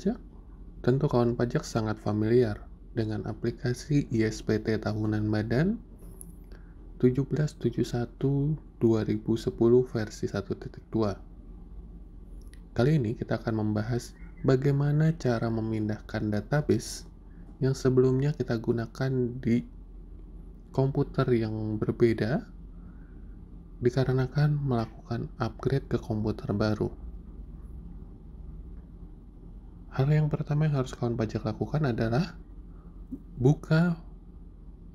pajak? Tentu kawan pajak sangat familiar dengan aplikasi ISPT Tahunan Badan 1771/2010 versi 1.2. Kali ini kita akan membahas bagaimana cara memindahkan database yang sebelumnya kita gunakan di komputer yang berbeda dikarenakan melakukan upgrade ke komputer baru. Hal yang pertama yang harus kawan pajak lakukan adalah buka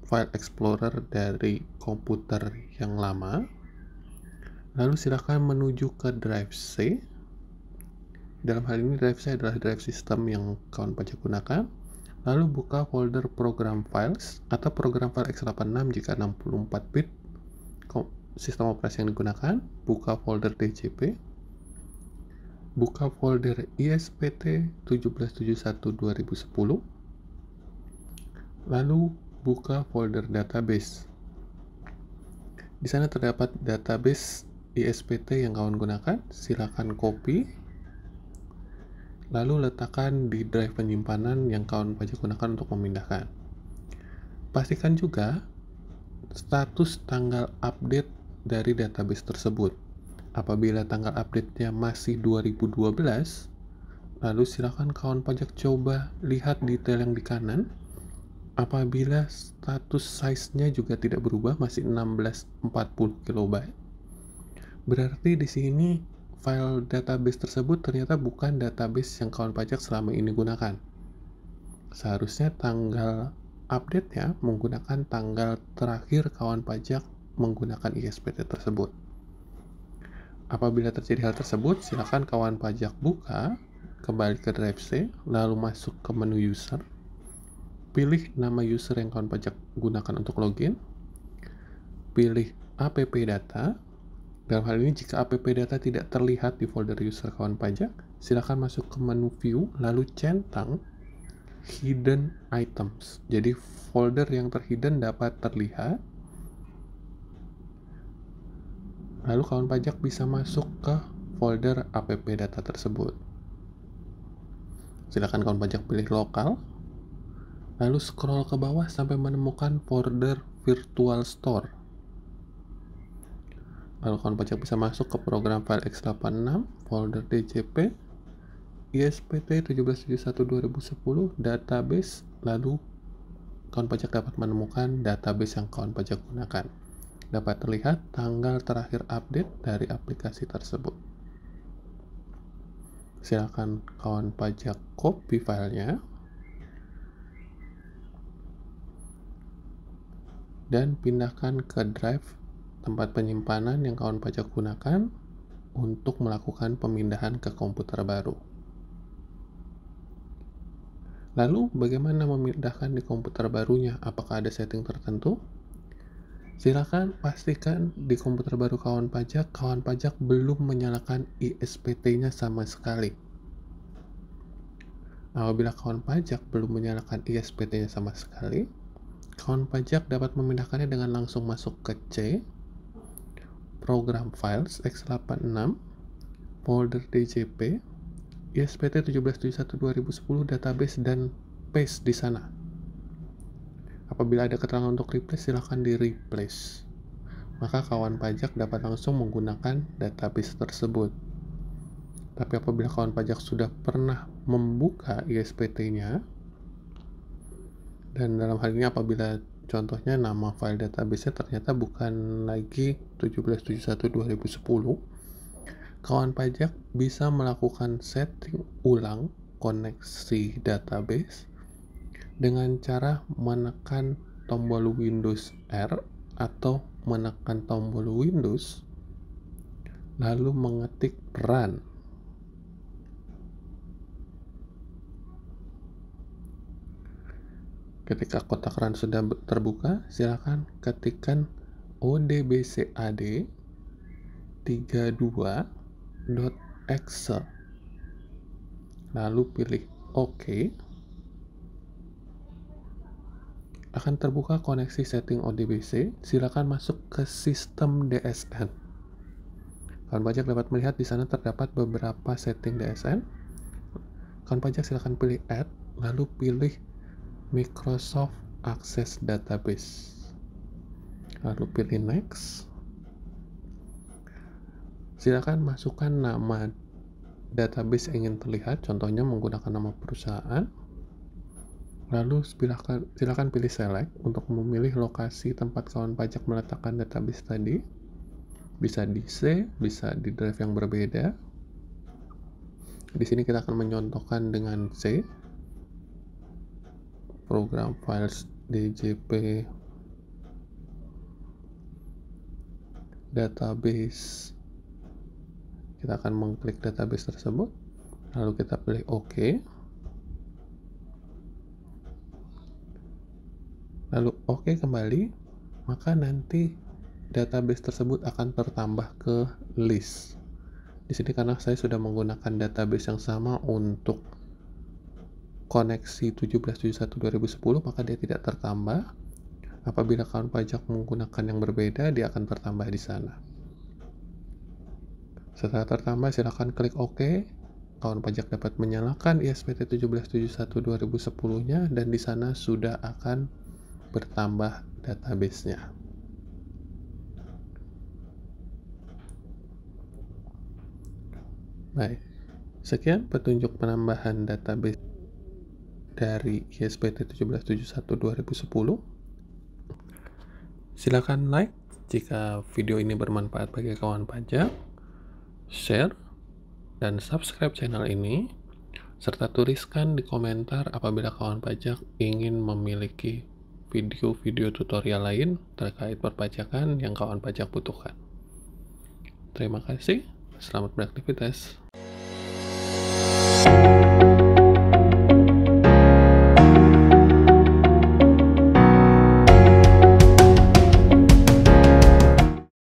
file explorer dari komputer yang lama, lalu silakan menuju ke drive C. Dalam hal ini drive C adalah drive system yang kawan pajak gunakan. Lalu buka folder program files atau program file x86 jika 64 bit sistem operasi yang digunakan. Buka folder DCP, buka folder ISPT 1771/2010, lalu buka folder database. Di sana terdapat database ISPT yang kawan gunakan. Silakan copy, lalu letakkan di drive penyimpanan yang kawan pajak gunakan untuk memindahkan. Pastikan juga status tanggal update dari database tersebut. Apabila tanggal update-nya masih 2012, lalu silakan kawan pajak coba lihat detail yang di kanan. Apabila status size-nya juga tidak berubah, masih 1640 KB, berarti di sini file database tersebut ternyata bukan database yang kawan pajak selama ini gunakan. Seharusnya tanggal update-nya menggunakan tanggal terakhir kawan pajak menggunakan ISPT tersebut. Apabila terjadi hal tersebut, silakan kawan pajak buka, kembali ke drive C, lalu masuk ke menu user, pilih nama user yang kawan pajak gunakan untuk login, pilih app data. Dalam hal ini, jika app data tidak terlihat di folder user kawan pajak, silakan masuk ke menu view, lalu centang hidden items. Jadi folder yang terhidden dapat terlihat. Lalu kawan pajak bisa masuk ke folder app data tersebut. Silakan kawan pajak pilih lokal, lalu scroll ke bawah sampai menemukan folder virtual store. Lalu kawan pajak bisa masuk ke program file x86, folder DCP, ISPT 1771/2010, database, lalu kawan pajak dapat menemukan database yang kawan pajak gunakan. Dapat terlihat tanggal terakhir update dari aplikasi tersebut. Silakan kawan pajak copy filenya dan pindahkan ke drive tempat penyimpanan yang kawan pajak gunakan untuk melakukan pemindahan ke komputer baru. Lalu bagaimana memindahkan di komputer barunya? Apakah ada setting tertentu? Silakan pastikan di komputer baru kawan pajak belum menyalakan ISPT-nya sama sekali. Apabila kawan pajak belum menyalakan ISPT-nya sama sekali, kawan pajak dapat memindahkannya dengan langsung masuk ke C, program files x86, folder DCP, ISPT 1771/2010 database, dan paste di sana. Apabila ada keterangan untuk replace, silakan di replace. Maka kawan pajak dapat langsung menggunakan database tersebut. Tapi apabila kawan pajak sudah pernah membuka ISPT-nya, dan dalam hal ini apabila contohnya nama file database-nya ternyata bukan lagi 1771/2010, kawan pajak bisa melakukan setting ulang koneksi database dengan cara menekan tombol Windows R atau menekan tombol Windows lalu mengetik run. Ketika kotak run sudah terbuka, silakan ketikkan odbcad 32.exe, lalu pilih OK. Akan terbuka koneksi setting ODBC. Silakan masuk ke sistem DSN. Kawan pajak dapat melihat di sana terdapat beberapa setting DSN. Kawan pajak silakan pilih Add, lalu pilih Microsoft Access Database. Lalu pilih Next. Silakan masukkan nama database yang ingin terlihat, contohnya menggunakan nama perusahaan. Lalu silakan pilih Select untuk memilih lokasi tempat kawan pajak meletakkan database tadi. Bisa di C, bisa di drive yang berbeda. Di sini kita akan menyontohkan dengan C. Program files DJP database. Kita akan mengklik database tersebut, lalu kita pilih OK. Lalu OK kembali, maka nanti database tersebut akan tertambah ke list. Di sini karena saya sudah menggunakan database yang sama untuk koneksi 1771/2010, maka dia tidak tertambah. Apabila kawan pajak menggunakan yang berbeda, dia akan tertambah di sana. Setelah tertambah, silakan klik OK. Kawan pajak dapat menyalakan ISPT 1771/2010-nya dan di sana sudah akan bertambah database-nya. Baik, sekian petunjuk penambahan database dari ISPT 1771/2010. Silakan like jika video ini bermanfaat bagi kawan pajak, share, dan subscribe channel ini, serta tuliskan di komentar apabila kawan pajak ingin memiliki video-video tutorial lain terkait perpajakan yang kawan pajak butuhkan. Terima kasih, selamat beraktivitas.